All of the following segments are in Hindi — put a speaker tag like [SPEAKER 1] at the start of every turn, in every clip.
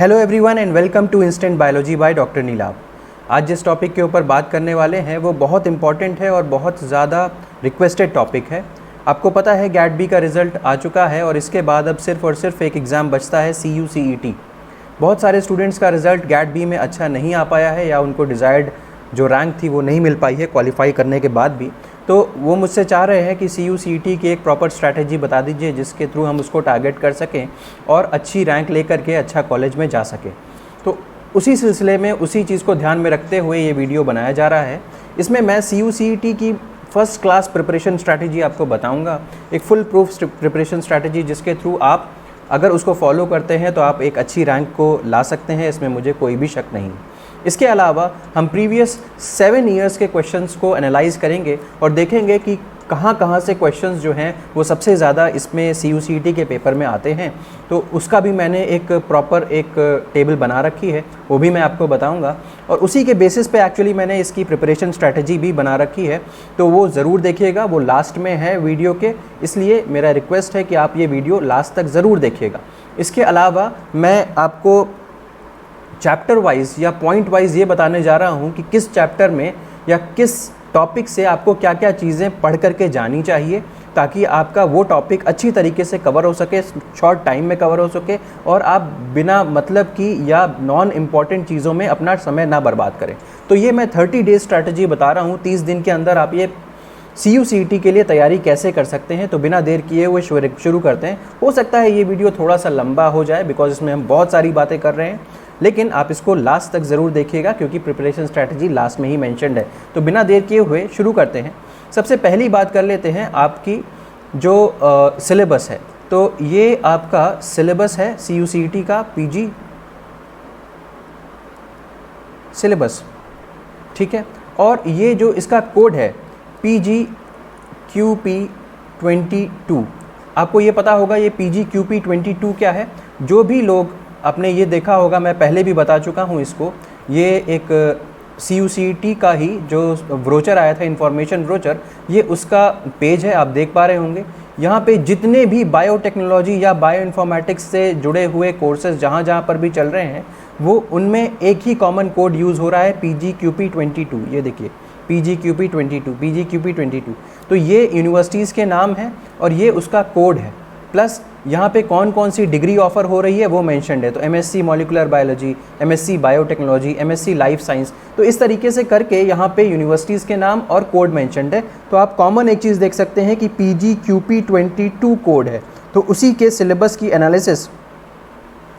[SPEAKER 1] Hello everyone and welcome to instant biology by doctor Neelabh. आज जिस टॉपिक के ऊपर बात करने वाले हैं वो बहुत इंपॉर्टेंट है और बहुत ज़्यादा रिक्वेस्टेड टॉपिक है। आपको पता है गैट बी का रिज़ल्ट आ चुका है और इसके बाद अब सिर्फ और सिर्फ एक एग्ज़ाम बचता है CUCET। बहुत सारे स्टूडेंट्स का रिज़ल्ट गैट बी में अच्छा नहीं आ पाया है या उनको डिज़ायर्ड जो रैंक थी वो नहीं मिल पाई है क्वालिफाई करने के बाद भी। तो वो मुझसे चाह रहे हैं कि CUCET की एक प्रॉपर स्ट्रैटेजी बता दीजिए जिसके थ्रू हम उसको टारगेट कर सकें और अच्छी रैंक लेकर के अच्छा कॉलेज में जा सकें। तो उसी सिलसिले में उसी चीज़ को ध्यान में रखते हुए ये वीडियो बनाया जा रहा है। इसमें मैं CUCET की फर्स्ट क्लास प्रिपरेशन स्ट्रैटेजी आपको बताऊंगा, एक फुल प्रूफ प्रिपरेशन स्ट्रैटेजी जिसके थ्रू आप अगर उसको फॉलो करते हैं तो आप एक अच्छी रैंक को ला सकते हैं, इसमें मुझे कोई भी शक नहीं। इसके अलावा हम प्रीवियस 7 ईयर्स के क्वेश्चंस को एनालाइज करेंगे और देखेंगे कि कहाँ से क्वेश्चंस जो हैं वो सबसे ज़्यादा इसमें CUCET के पेपर में आते हैं। तो उसका भी मैंने एक प्रॉपर एक टेबल बना रखी है, वो भी मैं आपको बताऊंगा और उसी के बेसिस पे एक्चुअली मैंने इसकी प्रिपरेशन स्ट्रैटेजी भी बना रखी है। तो वो ज़रूर देखिएगा, वो लास्ट में है वीडियो के, इसलिए मेरा रिक्वेस्ट है कि आप ये वीडियो लास्ट तक ज़रूर देखिएगा। इसके अलावा मैं आपको चैप्टर वाइज या पॉइंट वाइज ये बताने जा रहा हूँ कि किस चैप्टर में या किस टॉपिक से आपको क्या क्या चीज़ें पढ़ करके जानी चाहिए ताकि आपका वो टॉपिक अच्छी तरीके से कवर हो सके, शॉर्ट टाइम में कवर हो सके और आप बिना मतलब की या नॉन इम्पॉर्टेंट चीज़ों में अपना समय ना बर्बाद करें। तो ये मैं 30 डेज स्ट्रैटेजी बता रहा हूँ, 30 दिन के अंदर आप ये CUCET के लिए तैयारी कैसे कर सकते हैं। तो बिना देर किए हुए शुरू करते हैं। हो सकता है ये वीडियो थोड़ा सा लंबा हो जाए बिकॉज इसमें हम बहुत सारी बातें कर रहे हैं, लेकिन आप इसको लास्ट तक ज़रूर देखिएगा क्योंकि प्रिपरेशन स्ट्रैटेजी लास्ट में ही मेंशन्ड है। तो बिना देर किए हुए शुरू करते हैं। सबसे पहली बात कर लेते हैं आपकी जो सिलेबस है। तो ये आपका सिलेबस है CUCET का PG सिलेबस, ठीक है। और ये जो इसका कोड है PGQP22, आपको ये पता होगा ये PGQP22 क्या है। जो भी लोग आपने ये देखा होगा, मैं पहले भी बता चुका हूँ इसको, ये एक CUCET का ही जो ब्रोचर आया था, इन्फॉर्मेशन ब्रोचर, ये उसका पेज है, आप देख पा रहे होंगे। यहाँ पे जितने भी बायोटेक्नोलॉजी या बायो इन्फॉर्मेटिक्स से जुड़े हुए कोर्सेज जहाँ पर भी चल रहे हैं वो उनमें एक ही कॉमन कोड यूज़ हो रहा है PGQP22। ये देखिए PGQP22। तो ये यूनिवर्सिटीज़ के नाम हैं और ये उसका कोड है, प्लस यहाँ पे कौन कौन सी डिग्री ऑफ़र हो रही है वो मेंशन्ड है। तो MSc molecular biology, MSc biotechnology, MSc life science, तो इस तरीके से करके यहाँ पे यूनिवर्सिटीज़ के नाम और कोड मेंशन्ड है। तो आप कॉमन एक चीज़ देख सकते हैं कि PGQP22 कोड है। तो उसी के सिलेबस की एनालिसिस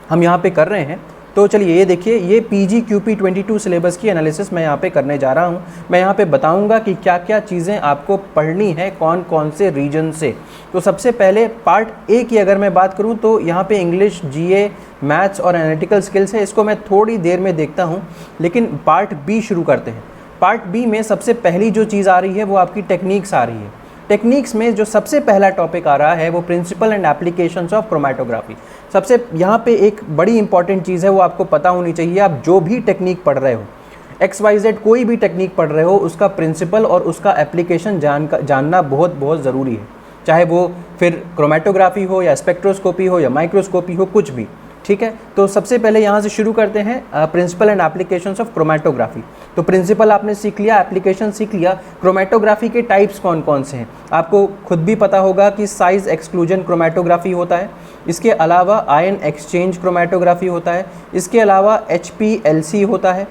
[SPEAKER 1] हम यहाँ पे कर रहे हैं। तो चलिए ये देखिए, ये PGQP22 सिलेबस की एनालिसिस मैं यहाँ पे करने जा रहा हूँ। मैं यहाँ पे बताऊँगा कि क्या क्या चीज़ें आपको पढ़नी है कौन कौन से रीजन से। तो सबसे पहले पार्ट A की अगर मैं बात करूँ तो यहाँ पे इंग्लिश, GA, मैथ्स और एनालिटिकल स्किल्स है। इसको मैं थोड़ी देर में देखता हूँ, लेकिन पार्ट B शुरू करते हैं। पार्ट B में सबसे पहली जो चीज़ आ रही है वो आपकी टेक्निक्स आ रही है। टेक्निक्स में जो सबसे पहला टॉपिक आ रहा है वो principle and applications of chromatography. सबसे यहाँ पे एक बड़ी इंपॉर्टेंट चीज़ है, वो आपको पता होनी चाहिए। आप जो भी टेक्निक पढ़ रहे हो, XYZ कोई भी टेक्निक पढ़ रहे हो, उसका प्रिंसिपल और उसका एप्लीकेशन जानना बहुत बहुत ज़रूरी है। चाहे वो फिर क्रोमेटोग्राफी हो या स्पेक्ट्रोस्कोपी हो या माइक्रोस्कोपी हो, कुछ भी, ठीक है। तो सबसे पहले यहाँ से शुरू करते हैं principle and applications of chromatography. तो प्रिंसिपल आपने सीख लिया, एप्लीकेशन सीख लिया। क्रोमेटोग्राफी के टाइप्स कौन कौन से हैं आपको खुद भी पता होगा कि साइज एक्सक्लूजन क्रोमेटोग्राफी होता है, इसके अलावा आयन एक्सचेंज क्रोमेटोग्राफी होता है, इसके अलावा HPLC होता है।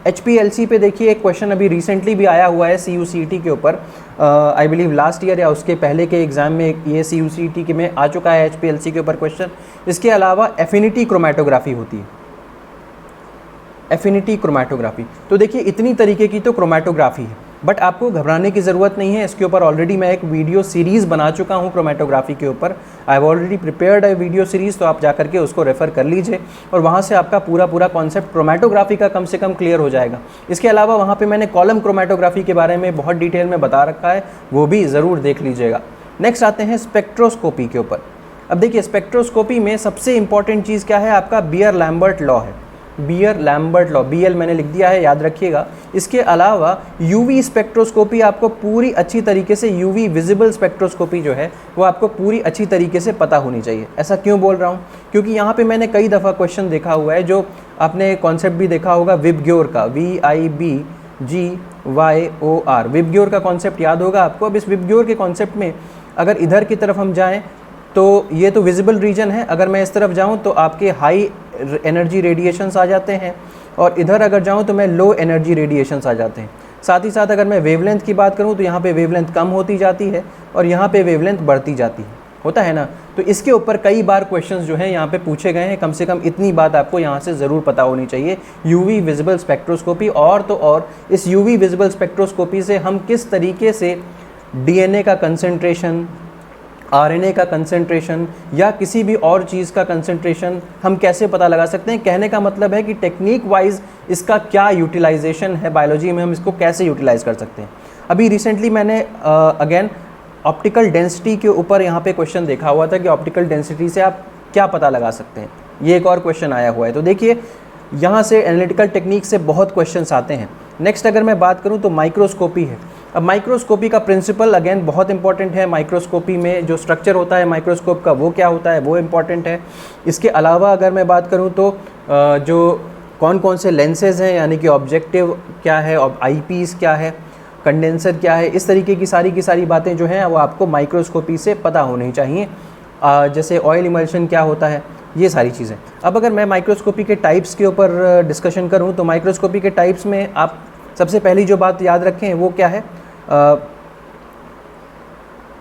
[SPEAKER 1] HPLC पे देखिए एक क्वेश्चन अभी रिसेंटली भी आया हुआ है CUCET के ऊपर, आई बिलीव लास्ट ईयर या उसके पहले के एग्ज़ाम में ये CUCET के में आ चुका है HPLC के ऊपर क्वेश्चन। इसके अलावा एफिनिटी क्रोमेटोग्राफी होती है, एफिनिटी क्रोमेटोग्राफी। तो देखिए इतनी तरीके की तो क्रोमेटोग्राफी है, बट आपको घबराने की ज़रूरत नहीं है। इसके ऊपर ऑलरेडी मैं एक वीडियो सीरीज़ बना चुका हूँ क्रोमेटोग्राफी के ऊपर। I have already prepared a video series, तो आप जा करके उसको रेफ़र कर लीजिए और वहाँ से आपका पूरा कॉन्सेप्ट क्रोमेटोग्राफी का कम से कम क्लियर हो जाएगा। इसके अलावा वहाँ पे मैंने कॉलम क्रोमेटोग्राफी के बारे में बहुत डिटेल में बता रखा है, वो भी ज़रूर देख लीजिएगा। नेक्स्ट आते हैं स्पेक्ट्रोस्कोपी के ऊपर। अब देखिए स्पेक्ट्रोस्कोपी में सबसे इंपॉर्टेंट चीज़ क्या है, आपका बियर लैम्बर्ट लॉ है। बियर लैम्बर्ट लॉ, BL मैंने लिख दिया है, याद रखिएगा। इसके अलावा UV स्पेक्ट्रोस्कोपी आपको पूरी अच्छी तरीके से, UV विजिबल स्पेक्ट्रोस्कोपी जो है वो आपको पूरी अच्छी तरीके से पता होनी चाहिए। ऐसा क्यों बोल रहा हूँ? क्योंकि यहाँ पे मैंने कई दफ़ा क्वेश्चन देखा हुआ है, जो आपने कॉन्सेप्ट भी देखा होगा विबग्योर का, VIBGYOR, विबग्योर का कॉन्सेप्ट याद होगा आपको। अब इस विबग्योर के कॉन्सेप्ट में अगर इधर की तरफ हम जाएँ तो ये तो विजिबल रीजन है, अगर मैं इस तरफ जाऊं तो आपके हाई एनर्जी रेडिएशंस आ जाते हैं, और इधर अगर जाऊं तो मैं लो एनर्जी रेडिएशंस आ जाते हैं। साथ ही साथ अगर मैं वेवलेंथ की बात करूं तो यहाँ पे वेवलेंथ कम होती जाती है और यहाँ पे वेवलेंथ बढ़ती जाती है, होता है ना। तो इसके ऊपर कई बार क्वेश्चंस जो हैं यहाँ पे पूछे गए हैं। कम से कम इतनी बात आपको यहाँ से ज़रूर पता होनी चाहिए, UV विजिबल स्पेक्ट्रोस्कोपी। और तो और इस UV विजिबल स्पेक्ट्रोस्कोपी से हम किस तरीके से DNA का कंसंट्रेशन, RNA का कंसंट्रेशन या किसी भी और चीज़ का कंसंट्रेशन हम कैसे पता लगा सकते हैं। कहने का मतलब है कि टेक्निक वाइज इसका क्या यूटिलाइजेशन है बायोलॉजी में, हम इसको कैसे यूटिलाइज कर सकते हैं। अभी रिसेंटली मैंने अगेन ऑप्टिकल डेंसिटी के ऊपर यहाँ पे क्वेश्चन देखा हुआ था कि ऑप्टिकल डेंसिटी से आप क्या पता लगा सकते हैं, ये एक और क्वेश्चन आया हुआ है। तो देखिए यहाँ से एनालिटिकल टेक्निक से बहुत क्वेश्चंस आते हैं। नेक्स्ट अगर मैं बात करूँ तो माइक्रोस्कोपी है। अब माइक्रोस्कोपी का प्रिंसिपल अगेन बहुत इंपॉर्टेंट है। माइक्रोस्कोपी में जो स्ट्रक्चर होता है माइक्रोस्कोप का वो क्या होता है, वो इम्पॉर्टेंट है। इसके अलावा अगर मैं बात करूँ तो जो कौन कौन से लेंसेज हैं, यानी कि ऑब्जेक्टिव क्या है, आईपीस क्या है, कंडेंसर क्या है, इस तरीके की सारी बातें जो हैं वो आपको माइक्रोस्कोपी से पता होनी चाहिए। जैसे ऑयल इमल्शन क्या होता है, ये सारी चीज़ें। अब अगर मैं माइक्रोस्कोपी के टाइप्स के ऊपर डिस्कशन करूं तो माइक्रोस्कोपी के टाइप्स में आप सबसे पहली जो बात याद रखें वो क्या है,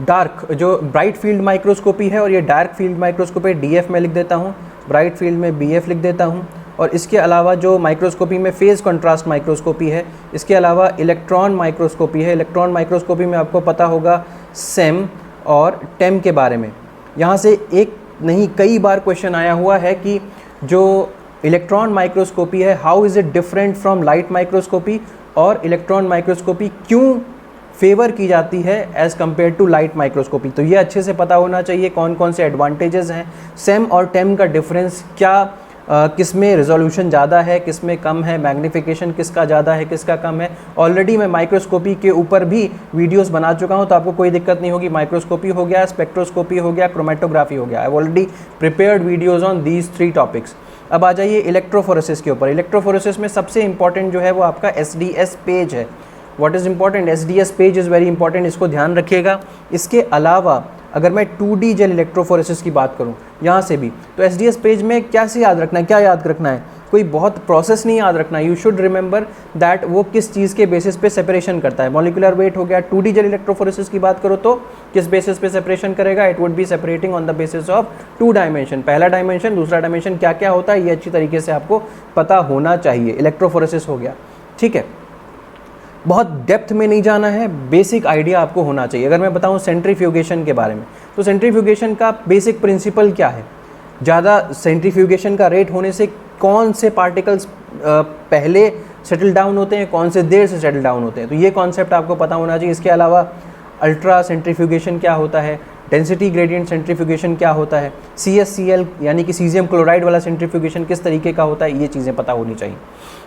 [SPEAKER 1] डार्क, जो ब्राइट फील्ड माइक्रोस्कोपी है और ये डार्क फील्ड माइक्रोस्कोपी DF में लिख देता हूँ, ब्राइट फील्ड में BF लिख देता हूँ। और इसके अलावा जो माइक्रोस्कोपी में फेज़ कंट्रास्ट माइक्रोस्कोपी है, इसके अलावा इलेक्ट्रॉन माइक्रोस्कोपी है। इलेक्ट्रॉन माइक्रोस्कोपी में आपको पता होगा SEM और TEM के बारे में। यहाँ से एक नहीं कई बार क्वेश्चन आया हुआ है कि जो इलेक्ट्रॉन माइक्रोस्कोपी है, how is it different from light microscopy, और इलेक्ट्रॉन माइक्रोस्कोपी क्यों फेवर की जाती है as compare to light microscopy. तो ये अच्छे से पता होना चाहिए कौन कौन से एडवांटेजेस हैं। SEM और TEM का डिफरेंस क्या, किस में रिजोल्यूशन ज़्यादा है, किस में कम है, मैग्नीफिकेशन किसका ज़्यादा है, किसका कम है। ऑलरेडी मैं माइक्रोस्कोपी के ऊपर भी वीडियोस बना चुका हूं, तो आपको कोई दिक्कत नहीं होगी। माइक्रोस्कोपी हो गया, स्पेक्ट्रोस्कोपी हो गया, क्रोमेटोग्राफी हो गया। I already prepared videos on these 3 topics. अब आ जाइए इलेक्ट्रोफोरेसिस के ऊपर। इलेक्ट्रोफोरेसिस में सबसे इंपॉर्टेंट जो है वो आपका SDS पेज है। What is important, SDS page is very important, इसको ध्यान रखिएगा। इसके अलावा अगर मैं 2D जेल इलेक्ट्रोफोरेसिस की बात करूं यहाँ से भी, तो SDS पेज में क्या से याद रखना है, क्या याद रखना है, कोई बहुत प्रोसेस नहीं याद रखना है। यू शुड रिमेंबर दैट वो किस चीज़ के बेसिस पे सेपरेशन करता है। मॉलिक्यूलर वेट हो गया। 2D जेल इलेक्ट्रोफोरेसिस की बात करो तो किस बेसिस पे सेपरेशन करेगा, it would be separating on the basis of 2 dimension. पहला डायमेंशन, दूसरा डायमेंशन क्या क्या होता है, ये अच्छी तरीके से आपको पता होना चाहिए। इलेक्ट्रोफोरेसिस हो गया, ठीक है। बहुत डेप्थ में नहीं जाना है, बेसिक आइडिया आपको होना चाहिए। अगर मैं बताऊं सेंट्रीफ्यूगेशन के बारे में, तो सेंट्रीफ्यूगेशन का बेसिक प्रिंसिपल क्या है, ज़्यादा सेंट्रीफ्यूगेशन का रेट होने से कौन से पार्टिकल्स पहले सेटल डाउन होते हैं, कौन से देर से सेटल डाउन होते हैं, तो ये कॉन्सेप्ट आपको पता होना चाहिए। इसके अलावा अल्ट्रा सेंट्रीफ्यूगेशन क्या होता है, डेंसिटी ग्रेडियंट सेंट्रीफ्यूगेशन क्या होता है, CSCl यानी कि सीजियम क्लोराइड वाला सेंट्रीफ्यूगेशन किस तरीके का होता है, ये चीज़ें पता होनी चाहिए।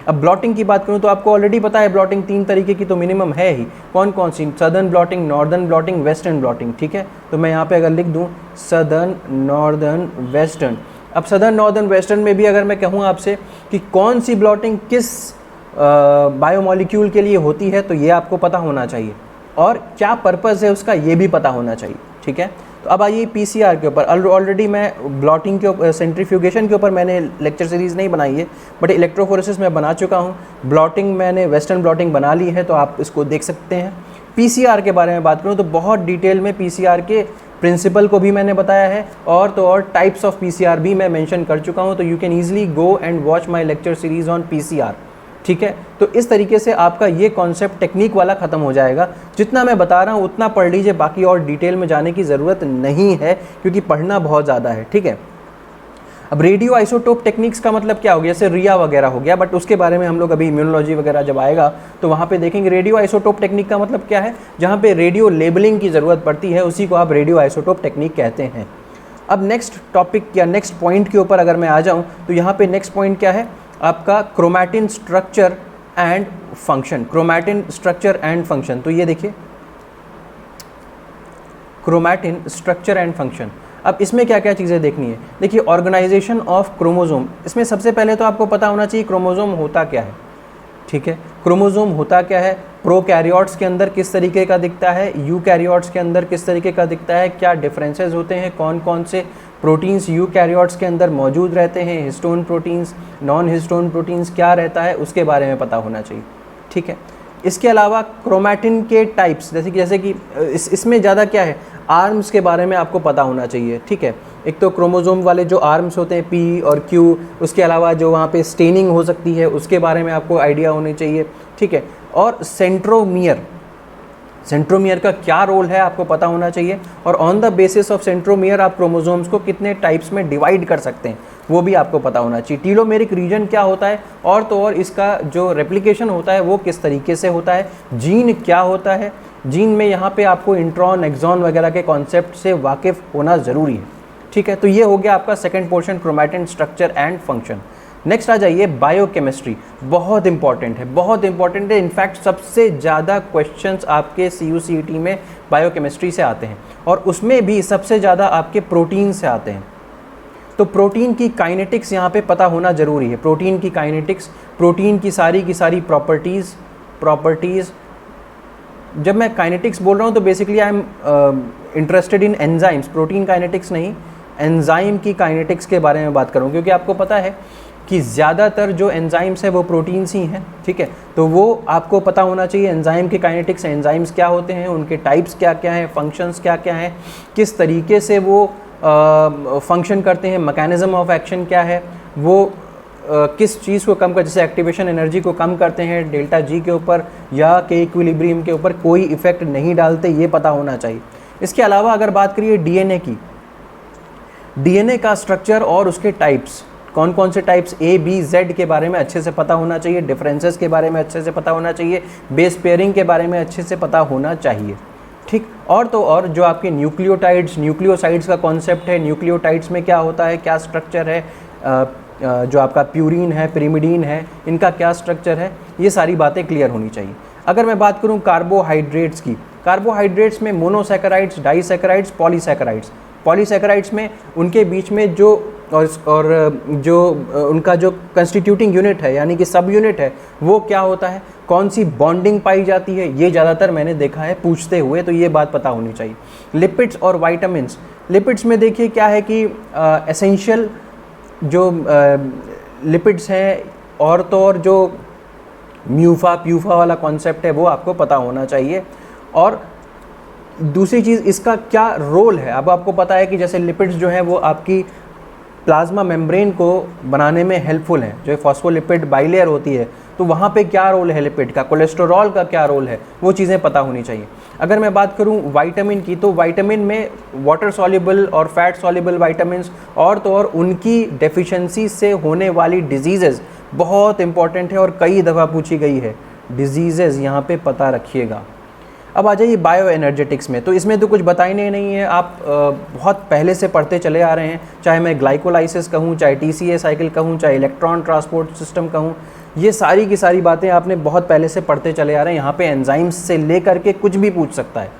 [SPEAKER 1] अब ब्लॉटिंग की बात करूँ तो आपको ऑलरेडी पता है ब्लॉटिंग 3 तरीके की तो मिनिमम है ही। कौन कौन सी, southern blotting, northern blotting, western blotting, ठीक है। तो मैं यहाँ पे अगर लिख दूँ सदर्न, नॉर्दर्न, वेस्टर्न। अब सदर्न, नॉर्दर्न, वेस्टर्न में भी अगर मैं कहूँ आपसे कि कौन सी ब्लॉटिंग किस बायोमोलिक्यूल के लिए होती है, तो ये आपको पता होना चाहिए, और क्या पर्पज़ है उसका ये भी पता होना चाहिए, ठीक है। तो अब आइए PCR के ऊपर। ऑलरेडी मैं ब्लॉटिंग के ऊपर, सेंट्रीफ्यूगेशन के ऊपर मैंने लेक्चर सीरीज़ नहीं बनाई है, बट इलेक्ट्रोफोरेसिस में बना चुका हूँ। ब्लॉटिंग मैंने वेस्टर्न ब्लॉटिंग बना ली है, तो आप इसको देख सकते हैं। PCR के बारे में बात करूँ तो बहुत डिटेल में PCR के प्रिंसिपल को भी मैंने बताया है, और तो और टाइप्स ऑफ PCR भी मैं मेंशन कर चुका हूँ। तो you can easily go and watch my lecture series on PCR, ठीक है। तो इस तरीके से आपका ये कॉन्सेप्ट टेक्निक वाला ख़त्म हो जाएगा। जितना मैं बता रहा हूँ उतना पढ़ लीजिए, बाकी और डिटेल में जाने की ज़रूरत नहीं है, क्योंकि पढ़ना बहुत ज़्यादा है, ठीक है। अब रेडियो आइसोटोप टेक्निक्स का मतलब क्या हो गया, जैसे रिया वगैरह हो गया, बट उसके बारे में हम लोग अभी इम्यूनोलॉजी वगैरह जब आएगा तो वहाँ पे देखेंगे। रेडियो आइसोटोप टेक्निक का मतलब क्या है, जहाँ पे रेडियो लेबलिंग की ज़रूरत पड़ती है, उसी को आप रेडियो आइसोटोप टेक्निक कहते हैं। अब नेक्स्ट टॉपिक या नेक्स्ट पॉइंट के ऊपर अगर मैं आ जाऊँ तो यहाँ पे नेक्स्ट पॉइंट क्या है, आपका chromatin structure and function, chromatin structure and function. तो ये देखिए क्रोमैटिन स्ट्रक्चर एंड फंक्शन। अब इसमें क्या क्या चीज़ें देखनी है, देखिए ऑर्गेनाइजेशन ऑफ क्रोमोसोम। इसमें सबसे पहले तो आपको पता होना चाहिए क्रोमोसोम होता क्या है, ठीक है। क्रोमोसोम होता क्या है, प्रोकैरियोट्स के अंदर किस तरीके का दिखता है, यूकैरियोट्स के अंदर किस तरीके का दिखता है, क्या डिफरेंसेस होते हैं, कौन कौन से प्रोटीन्स यूकैरियोट्स के अंदर मौजूद रहते हैं, histone proteins, non histone proteins क्या रहता है, उसके बारे में पता होना चाहिए, ठीक है। इसके अलावा क्रोमैटिन के टाइप्स, जैसे कि इसमें ज़्यादा क्या है, आर्म्स के बारे में आपको पता होना चाहिए, ठीक है। एक तो क्रोमोसोम वाले जो आर्म्स होते हैं पी और क्यू, उसके अलावा जो वहाँ पे स्टेनिंग हो सकती है उसके बारे में आपको आइडिया होनी चाहिए, ठीक है। और सेंट्रोमियर, सेंट्रोमियर का क्या रोल है आपको पता होना चाहिए, और on the basis of centromere आप क्रोमोसोम्स को कितने टाइप्स में डिवाइड कर सकते हैं वो भी आपको पता होना चाहिए। टीलोमेरिक रीजन क्या होता है, और तो और इसका जो रेप्लिकेशन होता है वो किस तरीके से होता है, जीन क्या होता है, जीन में यहाँ पे आपको इंट्रॉन एक्सॉन वगैरह के कॉन्सेप्ट से वाकिफ़ होना ज़रूरी है, ठीक है। तो ये हो गया आपका second portion, chromatin structure and function. Next आ जाइए बायोकेमिस्ट्री, बहुत इंपॉर्टेंट है, बहुत इंपॉर्टेंट है। इनफैक्ट सबसे ज़्यादा क्वेश्चंस आपके CUCET में बायोकेमिस्ट्री से आते हैं, और उसमें भी सबसे ज़्यादा आपके प्रोटीन से आते हैं। तो प्रोटीन की काइनेटिक्स यहाँ पे पता होना ज़रूरी है, प्रोटीन की काइनेटिक्स, प्रोटीन की सारी प्रॉपर्टीज़। जब मैं काइनेटिक्स बोल रहा हूँ तो basically I am interested in enzymes, protein kinetics नहीं, एंजाइम की काइनेटिक्स के बारे में बात करूँ, क्योंकि आपको पता है कि ज़्यादातर जो एंजाइम्स है वो प्रोटीन्स ही हैं, ठीक है। तो वो आपको पता होना चाहिए एंजाइम की काइनेटिक्स, एंजाइम्स क्या होते हैं, उनके टाइप्स क्या क्या हैं, फंक्शंस क्या क्या हैं, किस तरीके से वो फंक्शन करते हैं, मैकेनिज्म ऑफ एक्शन क्या है, वो किस चीज़ को कम कर, जैसे एक्टिवेशन एनर्जी को कम करते हैं डेल्टा जी के ऊपर या के इक्विलिब्रियम के ऊपर कोई इफेक्ट नहीं डालते, ये पता होना चाहिए। इसके अलावा अगर बात करिए डीएनए की, डीएनए का स्ट्रक्चर और उसके टाइप्स, कौन कौन से टाइप्स A, B, Z के बारे में अच्छे से पता होना चाहिए, डिफरेंसेस के बारे में अच्छे से पता होना चाहिए, बेस पेयरिंग के बारे में अच्छे से पता होना चाहिए, ठीक। और तो और जो आपके न्यूक्लियोटाइड्स, न्यूक्लियोसाइड्स का कॉन्सेप्ट है, न्यूक्लियोटाइड्स में क्या होता है, क्या स्ट्रक्चर है, जो आपका प्यूरिन है, पिरिमिडीन है, इनका क्या स्ट्रक्चर है, ये सारी बातें क्लियर होनी चाहिए। अगर मैं बात करूँ कार्बोहाइड्रेट्स की, कार्बोहाइड्रेट्स में मोनोसैकेराइड्स, डाइसैकेराइड्स, पॉलीसैकेराइड्स। पॉलीसैकेराइड्स में उनके बीच में जो उनका जो कंस्टिट्यूटिंग यूनिट है, यानी कि सब यूनिट है, वो क्या होता है, कौन सी बॉन्डिंग पाई जाती है, ये ज़्यादातर मैंने देखा है पूछते हुए, तो ये बात पता होनी चाहिए। लिपिड्स और वाइटामिन्स, लिपिड्स में देखिए क्या है कि एसेंशियल जो लिपिड्स हैं, और तो और जो म्यूफा प्यूफा वाला कॉन्सेप्ट है वो आपको पता होना चाहिए। और दूसरी चीज़, इसका क्या रोल है। अब आपको पता है कि जैसे लिपिड्स जो हैं वो आपकी प्लाज्मा मेम्ब्रेन को बनाने में हेल्पफुल हैं, जो फॉस्फोलिपिड बाइलेयर होती है, तो वहाँ पे क्या रोल है लिपिड का, कोलेस्टेरॉल का क्या रोल है, वो चीज़ें पता होनी चाहिए। अगर मैं बात करूँ वाइटामिन की, तो वाइटामिन में वाटर सॉल्युबल और फैट सॉल्युबल वाइटामिन्स, और तो और उनकी डेफिशिएंसी से होने वाली डिजीज़ेज़ बहुत इंपॉर्टेंट है और कई दफ़ा पूछी गई है, डिजीज़ेज़ यहाँ पे पता रखिएगा। अब आ जाइए बायो एनर्जेटिक्स में, तो इसमें तो कुछ बताने नहीं है, आप बहुत पहले से पढ़ते चले आ रहे हैं, चाहे मैं ग्लाइकोलाइसिस कहूँ, चाहे TCA साइकिल कहूँ, चाहे इलेक्ट्रॉन ट्रांसपोर्ट सिस्टम कहूँ, ये सारी की सारी बातें आपने बहुत पहले से पढ़ते चले आ रहे हैं। यहाँ पे एंजाइम्स से लेकर के कुछ भी पूछ सकता है,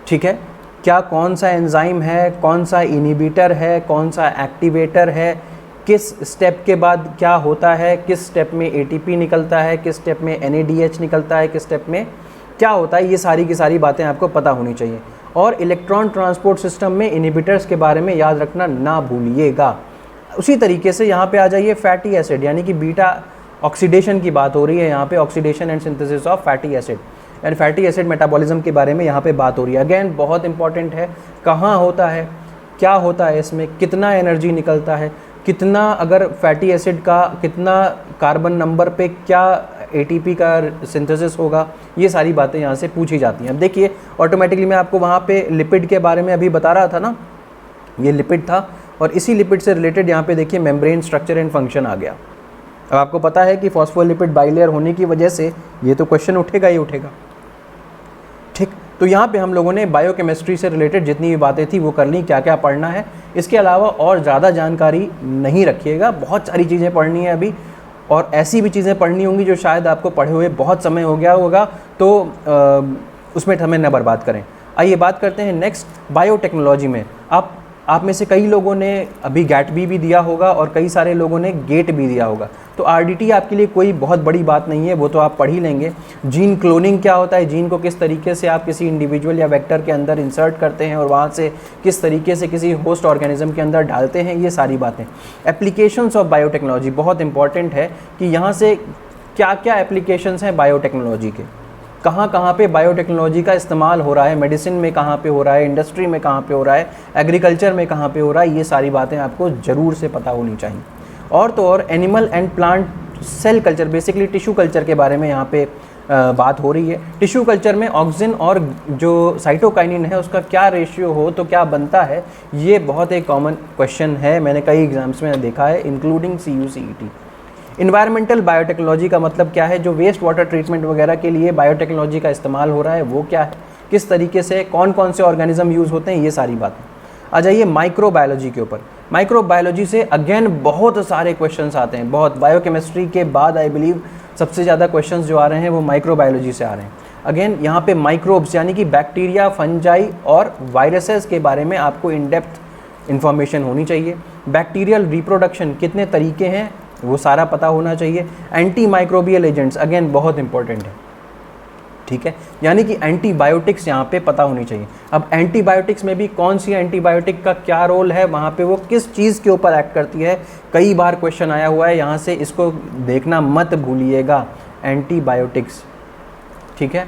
[SPEAKER 1] ठीक है। क्या कौन सा एंजाइम है, कौन सा इनिबिटर है, कौन सा एक्टिवेटर है, किस स्टेप के बाद क्या होता है, किस स्टेप में ATP निकलता है, किस स्टेप में NADH निकलता है, किस स्टेप में क्या होता है, ये सारी की सारी बातें आपको पता होनी चाहिए। और इलेक्ट्रॉन ट्रांसपोर्ट सिस्टम में इनिबिटर्स के बारे में याद रखना ना भूलिएगा। उसी तरीके से यहाँ पे आ जाइए फैटी एसिड, यानी कि बीटा ऑक्सीडेशन की बात हो रही है यहाँ पे, oxidation and synthesis of fatty acid, and fatty acid metabolism के बारे में यहाँ पे बात हो रही है। अगेन बहुत इंपॉर्टेंट है, कहाँ होता है, क्या होता है इसमें, कितना एनर्जी निकलता है, कितना अगर फैटी एसिड का कितना कार्बन नंबर पे क्या ATP का सिंथेसिस होगा, ये सारी बातें यहाँ से पूछी जाती हैं। अब देखिए ऑटोमेटिकली मैं आपको वहाँ पे लिपिड के बारे में अभी बता रहा था ना, ये लिपिड था, और इसी लिपिड से रिलेटेड यहाँ पे देखिए मेम्ब्रेन स्ट्रक्चर एंड फंक्शन आ गया। अब आपको पता है कि फॉस्फोलिपिड बाइलेयर होने की वजह से ये तो क्वेश्चन उठेगा ही उठेगा, ठीक। तो यहाँ पे हम लोगों ने बायोकेमिस्ट्री से रिलेटेड जितनी भी बातें थी वो कर ली, क्या क्या पढ़ना है। इसके अलावा और ज़्यादा जानकारी नहीं रखिएगा, बहुत सारी चीज़ें पढ़नी है अभी, और ऐसी भी चीज़ें पढ़नी होंगी जो शायद आपको पढ़े हुए बहुत समय हो गया होगा, तो उसमें समय न बर्बाद करें। आइए बात करते हैं नेक्स्ट, बायोटेक्नोलॉजी में आप में से कई लोगों ने अभी गैट भी दिया होगा और कई सारे लोगों ने गेट भी दिया होगा। तो आरडीटी आपके लिए कोई बहुत बड़ी बात नहीं है, वो तो आप पढ़ ही लेंगे। जीन क्लोनिंग क्या होता है, जीन को किस तरीके से आप किसी इंडिविजुअल या वेक्टर के अंदर इंसर्ट करते हैं और वहाँ से किस तरीके से किसी होस्ट ऑर्गेनिज्म के अंदर डालते हैं, ये सारी बातें। एप्लीकेशंस ऑफ बायोटेक्नोलॉजी बहुत इंपॉर्टेंट है कि यहाँ से क्या क्या एप्लीकेशंस हैं बायोटेक्नोलॉजी के, कहाँ कहाँ पे बायोटेक्नोलॉजी का इस्तेमाल हो रहा है, मेडिसिन में कहाँ पे हो रहा है, इंडस्ट्री में कहाँ पे हो रहा है, एग्रीकल्चर में कहाँ पे हो रहा है, ये सारी बातें आपको ज़रूर से पता होनी चाहिए। और तो और animal and plant cell culture, basically tissue culture के बारे में यहाँ पे बात हो रही है। टिश्यू कल्चर में ऑक्सीजन और जो साइटोकाइनिन है उसका क्या रेशियो हो तो क्या बनता है, ये बहुत एक कॉमन क्वेश्चन है, मैंने कई एग्जाम्स में देखा है इंक्लूडिंग CUCET। इन्वायरमेंटल बायोटेक्नोलॉजी का मतलब क्या है, जो वेस्ट वाटर ट्रीटमेंट वगैरह के लिए बायोटेक्नोलॉजी का इस्तेमाल हो रहा है वो क्या है, किस तरीके से कौन कौन से ऑर्गेनिज्म यूज़ होते हैं, ये सारी बातें। आ जाइए माइक्रोबायोलॉजी के ऊपर। माइक्रोबायोलॉजी से अगेन बहुत सारे क्वेश्चंस आते हैं, बहुत। बायोकेमिस्ट्री के बाद आई बिलीव सबसे ज़्यादा क्वेश्चंस जो आ रहे हैं वो माइक्रोबायोलॉजी से आ रहे हैं। अगेन यहाँ पे माइक्रोब्स यानी कि बैक्टीरिया, फंजाई और वायरसेस के बारे में आपको इन डेप्थ इन्फॉर्मेशन होनी चाहिए। बैक्टीरियल रिप्रोडक्शन कितने तरीके हैं वो सारा पता होना चाहिए। एंटी माइक्रोबियल एजेंट्स अगेन बहुत इंपॉर्टेंट है, ठीक है, यानी कि एंटीबायोटिक्स यहाँ पे पता होनी चाहिए। अब एंटीबायोटिक्स में भी कौन सी एंटीबायोटिक का क्या रोल है, वहाँ पे वो किस चीज़ के ऊपर एक्ट करती है, कई बार क्वेश्चन आया हुआ है, यहाँ से इसको देखना मत भूलिएगा, एंटीबायोटिक्स, ठीक है।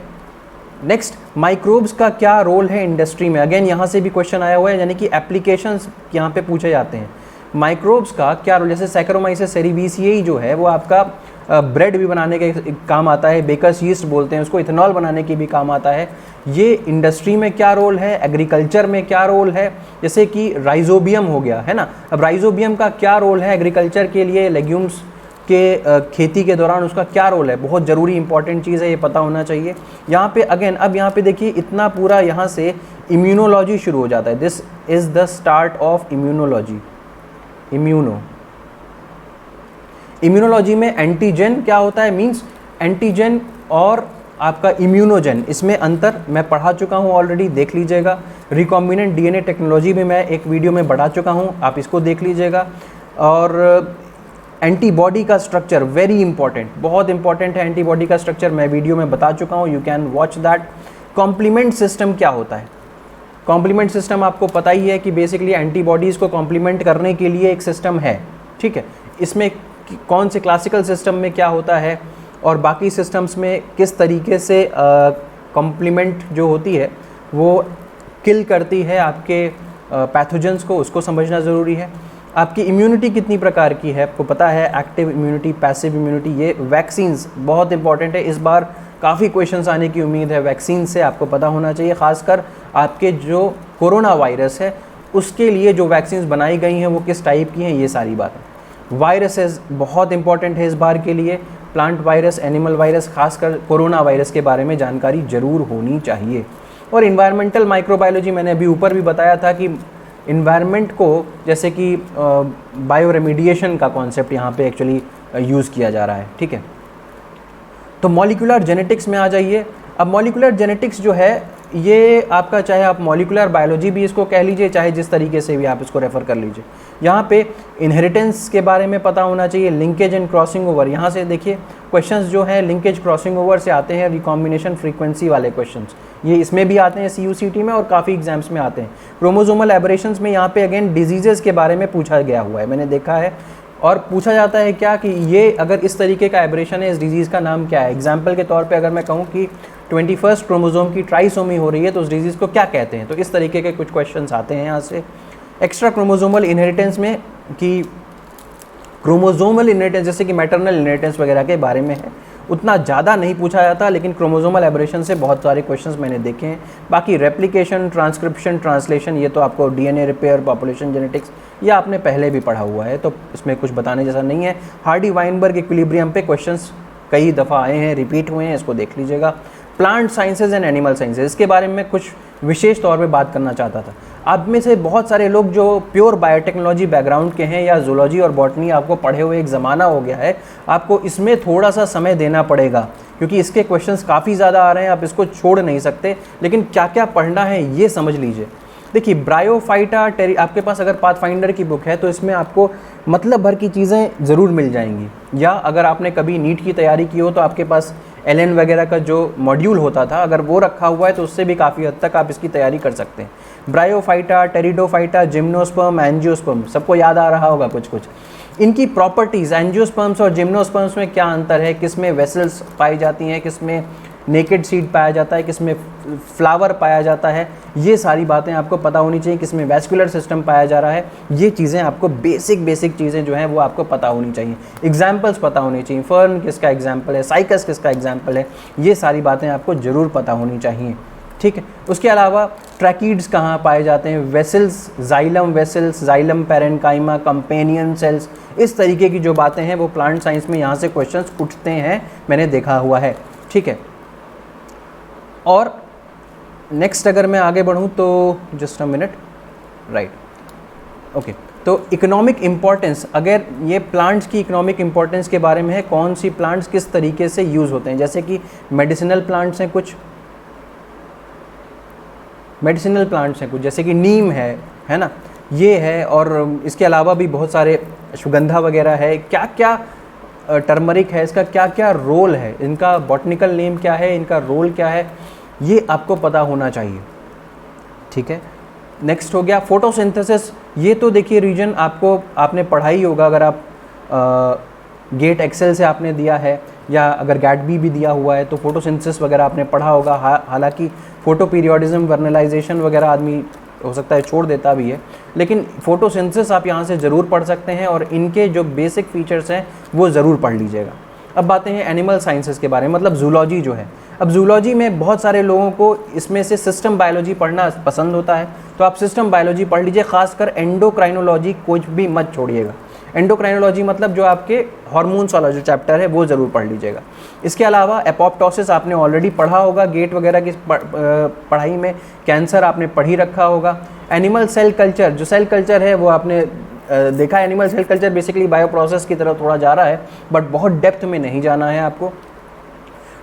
[SPEAKER 1] नेक्स्ट, माइक्रोब्स का क्या रोल है इंडस्ट्री में, अगेन यहाँ से भी क्वेश्चन आया हुआ है, यानी कि एप्लीकेशंस यहाँ पे पूछे जाते हैं। माइक्रोब्स का क्या रोल, जैसे सैकरोमाइसिस सेरेविसियाई जो है वो आपका ब्रेड भी बनाने के काम आता है, बेकर्स यीस्ट बोलते हैं उसको, इथेनॉल बनाने की भी काम आता है। ये इंडस्ट्री में क्या रोल है, एग्रीकल्चर में क्या रोल है, जैसे कि राइजोबियम हो गया है ना। अब राइजोबियम का क्या रोल है एग्रीकल्चर के लिए, लेग्यूम्स के खेती के दौरान उसका क्या रोल है, बहुत ज़रूरी इंपॉर्टेंट चीज़ है, ये पता होना चाहिए। यहाँ पे अगेन अब यहाँ पे देखिए इतना पूरा यहाँ से इम्यूनोलॉजी शुरू हो जाता है। This is the start of immunology. Immunology में एंटीजन क्या होता है, मींस एंटीजन और आपका इम्यूनोजन, इसमें अंतर मैं पढ़ा चुका हूँ ऑलरेडी, देख लीजिएगा। रिकॉम्बिनेंट डीएनए टेक्नोलॉजी में मैं एक वीडियो में बढ़ा चुका हूँ, आप इसको देख लीजिएगा। और एंटीबॉडी का स्ट्रक्चर वेरी इंपॉर्टेंट, बहुत इंपॉर्टेंट है एंटीबॉडी का स्ट्रक्चर, मैं वीडियो में बता चुका हूँ, you can watch that. Complement system क्या होता है, कॉम्प्लीमेंट सिस्टम आपको पता ही है कि बेसिकली एंटीबॉडीज़ को कॉम्प्लीमेंट करने के लिए एक सिस्टम है, ठीक है। इसमें कौन से क्लासिकल सिस्टम में क्या होता है और बाकी सिस्टम्स में किस तरीके से कॉम्प्लीमेंट जो होती है वो किल करती है आपके पैथोजेंस को, उसको समझना ज़रूरी है। आपकी इम्यूनिटी कितनी प्रकार की है आपको पता है, एक्टिव इम्यूनिटी, पैसिव इम्यूनिटी। ये वैक्सीन्स बहुत इंपॉर्टेंट है, इस बार काफ़ी क्वेश्चंस आने की उम्मीद है वैक्सीन से, आपको पता होना चाहिए। खासकर आपके जो कोरोना वायरस है उसके लिए जो वैक्सीन्स बनाई गई हैं वो किस टाइप की हैं, ये सारी बातें। वायरसेस बहुत इंपॉर्टेंट है इस बार के लिए, प्लांट वायरस, एनिमल वायरस, खासकर कोरोना वायरस के बारे में जानकारी ज़रूर होनी चाहिए। और इन्वायरमेंटल माइक्रोबायोलॉजी मैंने अभी ऊपर भी बताया था कि इन्वायरमेंट को जैसे कि बायो रेमिडिएशन का कॉन्सेप्ट यहाँ पे एक्चुअली यूज़ किया जा रहा है, ठीक है। तो मॉलिक्यूलर जेनेटिक्स में आ जाइए। अब मॉलिक्यूलर जेनेटिक्स जो है ये आपका, चाहे आप मॉलिक्यूलर बायोलॉजी भी इसको कह लीजिए, चाहे जिस तरीके से भी आप इसको रेफ़र कर लीजिए। यहाँ पे इनहेरिटेंस के बारे में पता होना चाहिए, लिंकेज एंड क्रॉसिंग ओवर। यहाँ से देखिए क्वेश्चंस जो हैं लिंकेज क्रॉसिंग ओवर से आते हैं, रिकॉम्बिनेशन फ्रीक्वेंसी वाले क्वेश्चंस ये इसमें भी आते हैं CUCET में और काफ़ी एग्जाम्स में आते हैं। क्रोमोसोमल एबरेशंस में यहाँ पे अगेन डिजीज़ेज़ के बारे में पूछा गया हुआ है, मैंने देखा है। और पूछा जाता है क्या कि ये अगर इस तरीके का एब्रेशन है, इस डिजीज़ का नाम क्या है। एग्जाम्पल के तौर पे अगर मैं कहूँ कि 21st क्रोमोसोम की ट्राइसोमी हो रही है तो उस डिजीज़ को क्या कहते हैं, तो इस तरीके के कुछ क्वेश्चंस आते हैं यहाँ से। एक्स्ट्रा क्रोमोसोमल इनहेरिटेंस में कि क्रोमोसोमल इनहेरिटेंस जैसे कि मैटरनल इनहेरिटेंस वगैरह के बारे में है, उतना ज़्यादा नहीं पूछा जाता, लेकिन क्रोमोसोमल एबरेशन से बहुत सारे क्वेश्चंस मैंने देखे हैं। बाकी रेप्लिकेशन, ट्रांसक्रिप्शन, ट्रांसलेशन ये तो आपको DNA रिपेयर, पॉपुलेशन जेनेटिक्स ये आपने पहले भी पढ़ा हुआ है, तो इसमें कुछ बताने जैसा नहीं है। हार्डी वाइनबर्ग इक्विलिब्रियम पे क्वेश्चंस कई दफ़ा आए हैं, रिपीट हुए हैं, इसको देख लीजिएगा। Plant sciences and animal sciences, इसके बारे में कुछ विशेष तौर पे बात करना चाहता था। आप में से बहुत सारे लोग जो प्योर बायोटेक्नोलॉजी बैकग्राउंड के हैं या जूलॉजी और बॉटनी आपको पढ़े हुए एक ज़माना हो गया है, आपको इसमें थोड़ा सा समय देना पड़ेगा क्योंकि इसके क्वेश्चंस काफ़ी ज़्यादा आ रहे हैं, आप इसको छोड़ नहीं सकते। लेकिन क्या क्या पढ़ना है ये समझ लीजिए। देखिए ब्रायोफाइटा आपके पास अगर पाथफाइंडर की बुक है तो इसमें आपको मतलब भर की चीज़ें ज़रूर मिल जाएंगी, या अगर आपने कभी नीट की तैयारी की हो तो आपके पास एलएन वगैरह का जो मॉड्यूल होता था अगर वो रखा हुआ है तो उससे भी काफ़ी हद तक आप इसकी तैयारी कर सकते हैं। ब्रायोफाइटा, टेरिडोफाइटा, जिम्नोस्पर्म, एंजियोस्पर्म, सबको याद आ रहा होगा कुछ कुछ। इनकी प्रॉपर्टीज़, एंजियोस्पर्म्स और जिम्नोस्पर्म्स में क्या अंतर है, किस में वेसल्स पाई जाती हैं, किस में नेकेड सीड पाया जाता है, किस में फ्लावर पाया जाता है, ये सारी बातें आपको पता होनी चाहिए। किस में वैस्कुलर सिस्टम पाया जा रहा है, ये चीज़ें आपको बेसिक चीज़ें जो हैं वो आपको पता होनी चाहिए। एग्जाम्पल्स पता होनी चाहिए, फर्न किसका एग्जाम्पल है, साइकस किसका एग्जाम्पल है, ये सारी बातें आपको ज़रूर पता होनी चाहिए। ठीक है। उसके अलावा ट्रैकीड्स कहाँ पाए जाते हैं, vessels, vessels, xylem parenchyma, companion cells, इस तरीके की जो बातें हैं वो प्लांट साइंस में यहाँ से क्वेश्चंस उठते हैं, मैंने देखा हुआ है। ठीक है। और नेक्स्ट अगर मैं आगे बढ़ूँ तो just a minute, right, okay. तो इकोनॉमिक इम्पॉर्टेंस, अगर ये प्लांट्स की इकोनॉमिक इम्पॉर्टेंस के बारे में है, कौन सी प्लांट्स किस तरीके से यूज़ होते हैं, जैसे कि मेडिसिनल प्लांट्स हैं कुछ, जैसे कि नीम है ना, ये है, और इसके अलावा भी बहुत सारे सुगंधा वगैरह है। क्या क्या टर्मरिक है, इसका क्या क्या रोल है, इनका बॉटनिकल नेम क्या है, इनका रोल क्या है, ये आपको पता होना चाहिए। ठीक है। नेक्स्ट हो गया फोटोसिंथेसिस। ये तो देखिए रीजन आपने पढ़ा ही होगा, अगर आप गेट एक्सेल से आपने दिया है या अगर गैट भी दिया हुआ है तो फोटोसिंथेसिस वगैरह आपने पढ़ा होगा। हालांकि फोटो पीरियोडिज्म, वर्नलाइजेशन वगैरह आदमी हो सकता है छोड़ देता भी है, लेकिन फोटोसिंथेसिस आप यहाँ से ज़रूर पढ़ सकते हैं और इनके जो बेसिक फीचर्स हैं वो ज़रूर पढ़ लीजिएगा। अब बातें हैं एनिमल साइंसेस के बारे में, मतलब जूलॉजी जो है। अब जूलॉजी में बहुत सारे लोगों को इसमें से सिस्टम बायोलॉजी पढ़ना पसंद होता है, तो आप सिस्टम बायोलॉजी पढ़ लीजिए, खासकर एंडोक्राइनोलॉजी कुछ भी मत छोड़िएगा। एंडोक्राइनोलॉजी मतलब जो आपके हार्मोन्स वाला जो चैप्टर है वो ज़रूर पढ़ लीजिएगा। इसके अलावा एपोप्टोसिस आपने ऑलरेडी पढ़ा होगा गेट वगैरह की पढ़ाई में, कैंसर आपने पढ़ ही रखा होगा। एनिमल सेल कल्चर, जो सेल कल्चर है वो आपने देखा। Animal cell culture basically bioprocess की तरफ थोड़ा जा रहा है, बट बहुत डेप्थ में नहीं जाना है आपको।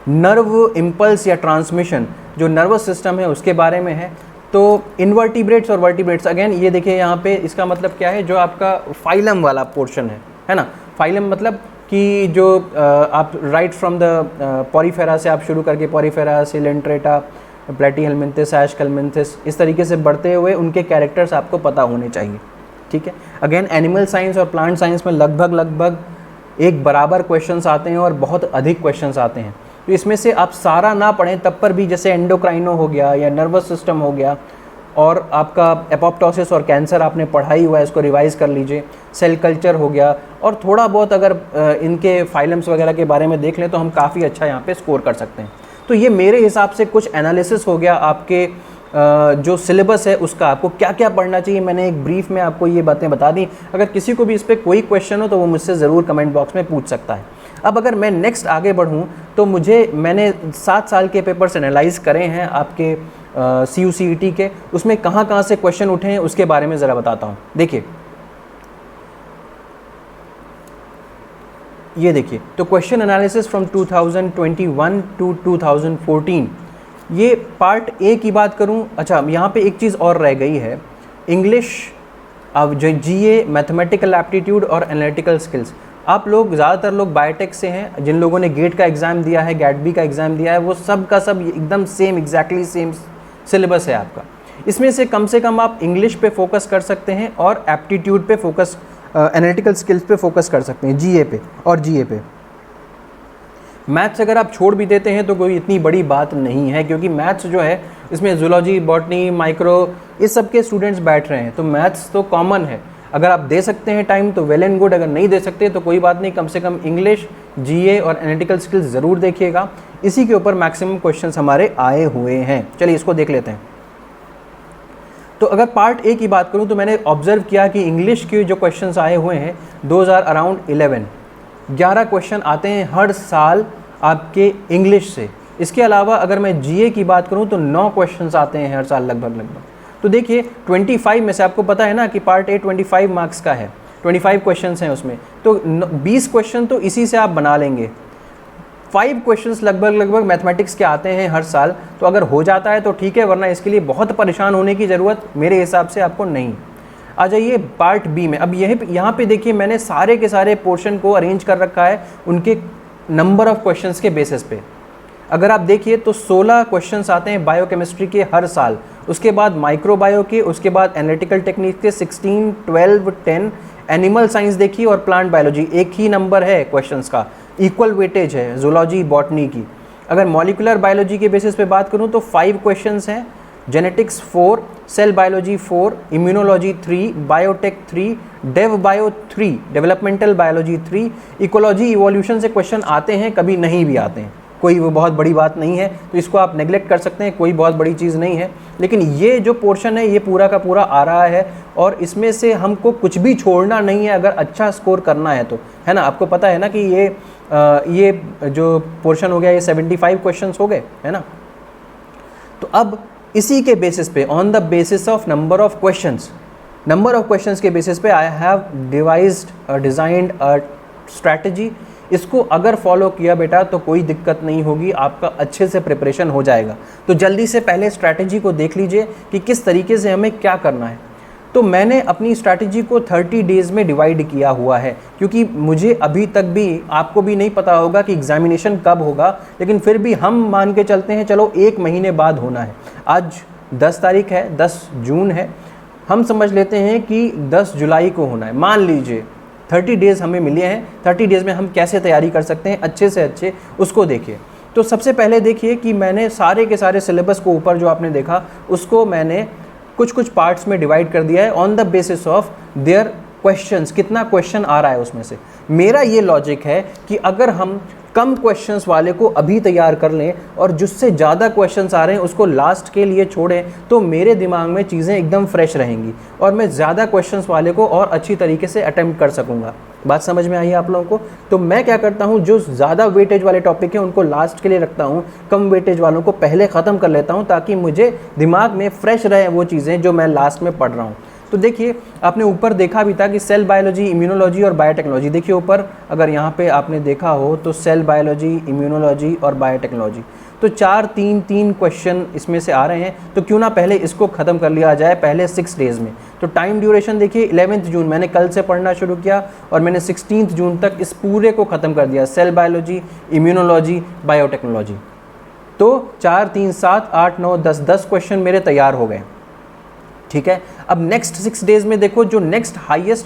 [SPEAKER 1] नर्व इम्पल्स या ट्रांसमिशन, जो नर्वस सिस्टम है उसके बारे में है। तो इन्वर्टिब्रेट्स और वर्टिब्रेट्स, अगेन ये देखिए यहाँ पे इसका मतलब क्या है, जो आपका फाइलम वाला पोर्शन है ना। फाइलम मतलब कि जो आप राइट फ्रॉम द पॉरीफेरा से आप शुरू करके पॉरीफेरा, सिलेंट्रेटा, प्लेटीहेलमिंथिस, एशकलमिंथिस, इस तरीके से बढ़ते हुए उनके कैरेक्टर्स आपको पता होने चाहिए। ठीक है। अगेन एनिमल साइंस और प्लांट साइंस में लगभग एक बराबर क्वेश्चंस आते हैं और बहुत अधिक क्वेश्चंस आते हैं। तो इसमें से आप सारा ना पढ़ें तब पर भी, जैसे एंडोक्राइनो हो गया या नर्वस सिस्टम हो गया, और आपका एपोप्टोसिस और कैंसर आपने पढ़ाई हुआ है, इसको रिवाइज़ कर लीजिए। सेल कल्चर हो गया, और थोड़ा बहुत अगर इनके फाइलम्स वगैरह के बारे में देख लें तो हम काफ़ी अच्छा यहाँ पे स्कोर कर सकते हैं। तो ये मेरे हिसाब से कुछ एनालिसिस हो गया आपके जो सिलेबस है उसका, आपको क्या क्या पढ़ना चाहिए। मैंने एक ब्रीफ में आपको ये बातें बता दी। अगर किसी को भी इस पर कोई क्वेश्चन हो तो वो मुझसे ज़रूर कमेंट बॉक्स में पूछ सकता है। अब अगर मैं नेक्स्ट आगे बढ़ूँ तो मैंने 7 साल के पेपर्स एनालाइज करे हैं आपके CUCET के, उसमें कहाँ से क्वेश्चन उठे हैं उसके बारे में ज़रा बताता हूँ। देखिए ये देखिए, तो क्वेश्चन एनालिसिस फ्रॉम 2021 टू 2014, ये पार्ट ए की बात करूं। अच्छा, यहाँ पे एक चीज़ और रह गई है, इंग्लिश, अब जो GA, मैथमेटिकल एप्टीट्यूड और एनालिटिकल स्किल्स। आप लोग ज़्यादातर लोग बायोटेक से हैं, जिन लोगों ने गेट का एग्ज़ाम दिया है, गैट बी का एग्ज़ाम दिया है, वो सब का सब एकदम सेम, एग्जैक्टली सेम सिलेबस है आपका। इसमें से कम आप इंग्लिश पे फोकस कर सकते हैं और एप्टीट्यूड पे फोकस, एनालिटिकल स्किल्स पे फोकस कर सकते हैं, GA पे और GA पे। मैथ्स अगर आप छोड़ भी देते हैं तो कोई इतनी बड़ी बात नहीं है, क्योंकि मैथ्स जो है इसमें जूलॉजी, बॉटनी, माइक्रो, इस सब के स्टूडेंट्स बैठ रहे हैं, तो मैथ्स तो कॉमन है। अगर आप दे सकते हैं टाइम तो वेल एंड गुड, अगर नहीं दे सकते तो कोई बात नहीं, कम से कम इंग्लिश, GA और एनालिटिकल स्किल्स ज़रूर देखिएगा। इसी के ऊपर मैक्सिमम क्वेश्चंस हमारे आए हुए हैं। चलिए इसको देख लेते हैं। तो अगर पार्ट ए की बात करूं तो मैंने ऑब्जर्व किया कि इंग्लिश के जो क्वेश्चंस आए हुए हैं 2011 क्वेश्चन आते हैं हर साल आपके इंग्लिश से। इसके अलावा अगर मैं जीए की बात करूं तो 9 क्वेश्चंस आते हैं हर साल लगभग। तो देखिए 25 में से आपको पता है ना कि पार्ट ए 25 मार्क्स का है, 25 क्वेश्चंस हैं उसमें, तो 20 क्वेश्चन तो इसी से आप बना लेंगे। 5 क्वेश्चंस लगभग मैथमेटिक्स के आते हैं हर साल, तो अगर हो जाता है तो ठीक है, वरना इसके लिए बहुत परेशान होने की ज़रूरत मेरे हिसाब से आपको नहीं। आ जाइए पार्ट बी में। अब यहाँ पे देखिए मैंने सारे के सारे पोर्शन को अरेंज कर रखा है उनके नंबर ऑफ क्वेश्चंस के बेसिस पे। अगर आप देखिए तो 16 क्वेश्चंस आते हैं बायोकेमिस्ट्री के हर साल, उसके बाद माइक्रोबायो के, उसके बाद एनालिटिकल टेक्निक के 16, 12, 10, एनिमल साइंस देखिए और प्लांट बायोलॉजी, एक ही नंबर है क्वेश्चंस का, इक्वल वेटेज है जूलॉजी बॉटनी की। अगर मॉलिकुलर बायोलॉजी के बेसिस पे बात करूं तो 5 क्वेश्चंस हैं, genetics 4, cell biology 4, immunology 3, biotech 3, dev bio 3, developmental biology 3, ecology evolution से क्वेश्चन आते हैं, कभी नहीं भी आते हैं, कोई वो बहुत बड़ी बात नहीं है, तो इसको आप नेगलेक्ट कर सकते हैं, कोई बहुत बड़ी चीज़ नहीं है। लेकिन ये जो पोर्शन है ये पूरा का पूरा आ रहा है और इसमें से हमको कुछ भी छोड़ना नहीं है अगर अच्छा स्कोर करना है तो, है ना। आपको पता है ना कि ये जो पोर्शन हो गया ये 75 क्वेश्चंस हो गए, है ना। तो अब इसी के बेसिस पे, on the basis of number of questions के बेसिस पे I have designed a strategy. इसको अगर फॉलो किया बेटा तो कोई दिक्कत नहीं होगी, आपका अच्छे से प्रिपरेशन हो जाएगा। तो जल्दी से पहले स्ट्रैटेजी को देख लीजिए कि किस तरीके से हमें क्या करना है। तो मैंने अपनी स्ट्रैटेजी को 30 डेज़ में डिवाइड किया हुआ है, क्योंकि मुझे अभी तक भी, आपको भी नहीं पता होगा कि एग्जामिनेशन कब होगा, लेकिन फिर भी हम मान के चलते हैं चलो 1 महीने बाद होना है। आज 10 तारीख है, 10 जून है, हम समझ लेते हैं कि 10 जुलाई को होना है। मान लीजिए 30 डेज़ हमें मिले हैं, 30 डेज़ में हम कैसे तैयारी कर सकते हैं अच्छे से अच्छे, उसको देखिए। तो सबसे पहले देखिए कि मैंने सारे के सारे सिलेबस को ऊपर जो आपने देखा उसको मैंने कुछ पार्ट्स में डिवाइड कर दिया है on the basis of their questions, कितना क्वेश्चन आ रहा है उसमें से। मेरा ये लॉजिक है कि अगर हम कम क्वेश्चंस वाले को अभी तैयार कर लें और जिससे ज़्यादा क्वेश्चंस आ रहे हैं उसको लास्ट के लिए छोड़ें, तो मेरे दिमाग में चीज़ें एकदम फ्रेश रहेंगी और मैं ज़्यादा क्वेश्चंस वाले को और अच्छी तरीके से अटेम्प्ट कर सकूँगा। बात समझ में आई है आप लोगों को। तो मैं क्या करता हूँ, जो ज़्यादा वेटेज वाले टॉपिक हैं उनको लास्ट के लिए रखता हूँ, कम वेटेज वालों को पहले ख़त्म कर लेता हूँ, ताकि मुझे दिमाग में फ्रेश रहे वो चीज़ें जो मैं लास्ट में पढ़ रहा हूँ। तो देखिए आपने ऊपर देखा भी था कि सेल बायोलॉजी, इम्यूनोलॉजी और बायोटेक्नोलॉजी, देखिए ऊपर अगर यहाँ पे आपने देखा हो तो सेल बायोलॉजी, इम्यूनोलॉजी और बायोटेक्नोलॉजी, तो 4-3-3 क्वेश्चन इसमें से आ रहे हैं। तो क्यों ना पहले इसको ख़त्म कर लिया जाए पहले 6 डेज़ में। तो टाइम ड्यूरेशन देखिए 11 जून मैंने कल से पढ़ना शुरू किया और मैंने 16 जून तक इस पूरे को ख़त्म कर दिया, सेल बायोलॉजी, इम्यूनोलॉजी, बायोटेक्नोलॉजी। तो 4, 3, 7, 8, 9, 10 क्वेश्चन मेरे तैयार हो गए, ठीक है। अब नेक्स्ट 6 डेज़ में देखो जो नेक्स्ट हाईएस्ट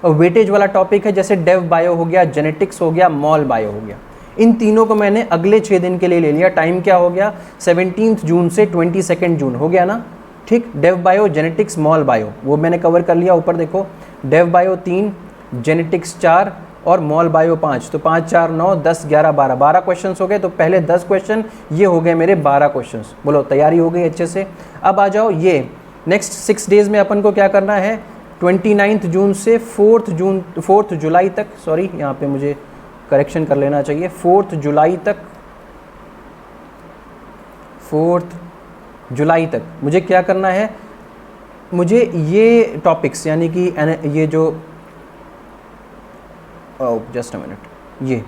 [SPEAKER 1] वेटेज वाला टॉपिक है, जैसे डेव बायो हो गया, जेनेटिक्स हो गया, मॉल बायो हो गया, इन तीनों को मैंने अगले 6 दिन के लिए ले लिया। टाइम क्या हो गया, 17 जून से 22 जून हो गया ना, ठीक। Dev bio, genetics, mol bio वो मैंने कवर कर लिया। ऊपर देखो डेव बायो 3, जेनेटिक्स 4 और मॉल बायो 5, तो 5, 4, 9, 10, 11, 12 क्वेश्चन हो गए। तो पहले 10 क्वेश्चन, ये हो गए मेरे 12 क्वेश्चन। बोलो तैयारी हो गई अच्छे से। अब आ जाओ ये नेक्स्ट 6 डेज़ में अपन को क्या करना है, 29 जून से 4 जुलाई तक, सॉरी यहाँ पे मुझे करेक्शन कर लेना चाहिए, 4 जुलाई तक मुझे क्या करना है, मुझे ये टॉपिक्स यानी कि ये जो जस्ट अ मिनट, ये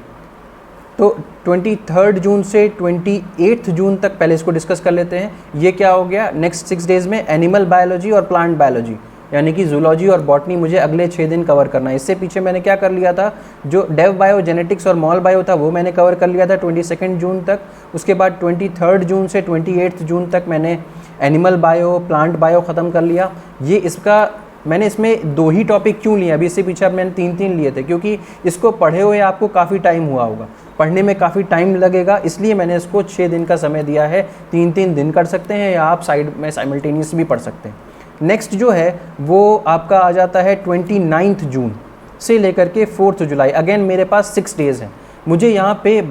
[SPEAKER 1] तो 23 जून से 28 जून तक पहले इसको डिस्कस कर लेते हैं। ये क्या हो गया, नेक्स्ट 6 डेज़ में एनिमल बायोलॉजी और प्लांट बायोलॉजी यानी कि जूलॉजी और बॉटनी मुझे अगले 6 दिन कवर करना है। इससे पीछे मैंने क्या कर लिया था, जो डेव बायो, जेनेटिक्स और मॉल बायो था वो मैंने कवर कर लिया था 22 जून तक। उसके बाद 23 जून से 28 जून तक मैंने एनिमल बायो, प्लांट बायो ख़त्म कर लिया। ये इसका मैंने इसमें 2 ही टॉपिक क्यों लिए, अभी इससे पीछे अब मैंने 3-3 लिए थे, क्योंकि इसको पढ़े हुए आपको काफ़ी टाइम हुआ होगा, पढ़ने में काफ़ी टाइम लगेगा, इसलिए मैंने इसको 6 दिन का समय दिया है। 3-3 दिन कर सकते हैं या आप साइड में साइमल्टेनियस भी पढ़ सकते हैं। नेक्स्ट जो है वो आपका आ जाता है 29 जून से लेकर के 4 जुलाई। अगेन मेरे पास 6 डेज़ हैं। मुझे यहाँ पे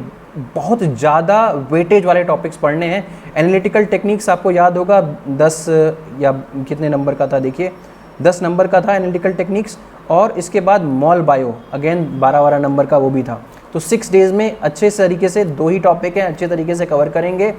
[SPEAKER 1] बहुत ज़्यादा वेटेज वाले टॉपिक्स पढ़ने हैं। एनालिटिकल टेक्निक्स आपको याद होगा 10 या कितने नंबर का था, देखिए 10 नंबर का था एनालिटिकल टेक्निक्स, और इसके बाद मॉल बायो अगेन 12 नंबर का वो भी था। तो तो 6 डेज़ में अच्छे तरीके से 2 ही टॉपिक हैं, अच्छे तरीके से कवर करेंगे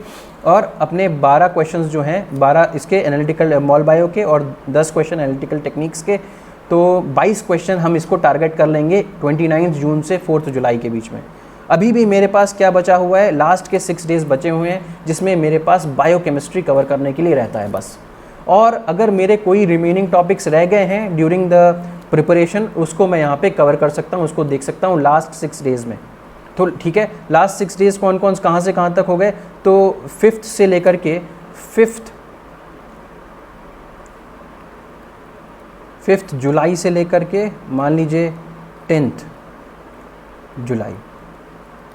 [SPEAKER 1] और अपने 12 क्वेश्चंस जो हैं, 12 इसके एनालिटिकल मॉल बायो के और 10 क्वेश्चन एनालिटिकल टेक्निक्स के, तो 22 क्वेश्चन हम इसको टारगेट कर लेंगे 29 जून से 4 जुलाई के बीच में। अभी भी मेरे पास क्या बचा हुआ है, लास्ट के 6 डेज़ बचे हुए हैं जिसमें मेरे पास बायोकेमिस्ट्री कवर करने के लिए रहता है बस। और अगर मेरे कोई रिमेनिंग टॉपिक्स रह गए हैं ड्यूरिंग द प्रिपरेशन, उसको मैं यहाँ पे कवर कर सकता हूँ, उसको देख सकता हूँ लास्ट 6 डेज़ में। तो ठीक है, लास्ट 6 डेज़ कौन कौन कहाँ से कहाँ तक हो गए, तो 5th से लेकर के 5th जुलाई से लेकर के मान लीजिए 10th जुलाई,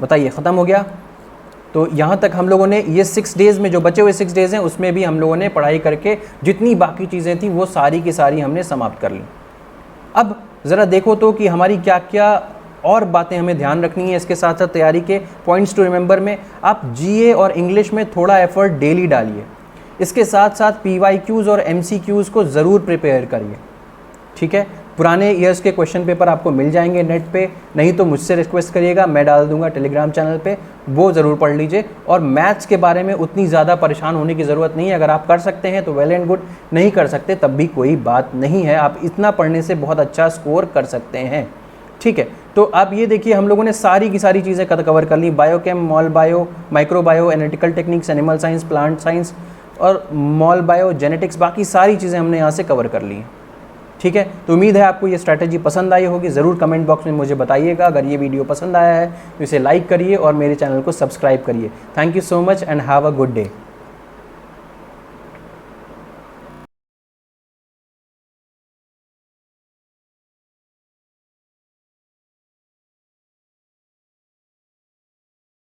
[SPEAKER 1] बताइए ख़त्म हो गया। तो यहाँ तक हम लोगों ने ये 6 डेज़ में, जो बचे हुए 6 डेज़ हैं उसमें भी हम लोगों ने पढ़ाई करके जितनी बाकी चीज़ें थी वो सारी की सारी हमने समाप्त कर ली। अब ज़रा देखो तो कि हमारी क्या क्या और बातें हमें ध्यान रखनी है इसके साथ साथ तैयारी के पॉइंट्स टू रिमेंबर में। आप जीए और इंग्लिश में थोड़ा एफर्ट डेली डालिए, इसके साथ साथ PYQs और MCQs को ज़रूर प्रिपेयर करिए, ठीक है। पुराने ईयर्स के क्वेश्चन पेपर आपको मिल जाएंगे नेट पे, नहीं तो मुझसे रिक्वेस्ट करिएगा, मैं डाल दूंगा टेलीग्राम चैनल पे, वो ज़रूर पढ़ लीजिए। और मैथ्स के बारे में उतनी ज़्यादा परेशान होने की ज़रूरत नहीं है, अगर आप कर सकते हैं तो वेल एंड गुड, नहीं कर सकते तब भी कोई बात नहीं है, आप इतना पढ़ने से बहुत अच्छा स्कोर कर सकते हैं, ठीक है। तो आप ये देखिए हम लोगों ने सारी की सारी चीज़ें कवर कर ली, biochem, mol bio, micro bio, analytical techniques, animal science, plant science और मॉल बायो, जेनेटिक्स, बाकी सारी चीज़ें हमने यहाँ से कवर कर ली हैं, ठीक है। तो उम्मीद है आपको ये स्ट्रैटेजी पसंद आई होगी, ज़रूर कमेंट बॉक्स में मुझे बताइएगा। अगर ये वीडियो पसंद आया है तो इसे लाइक करिए और मेरे चैनल को सब्सक्राइब करिए। Thank you so much and have a good day.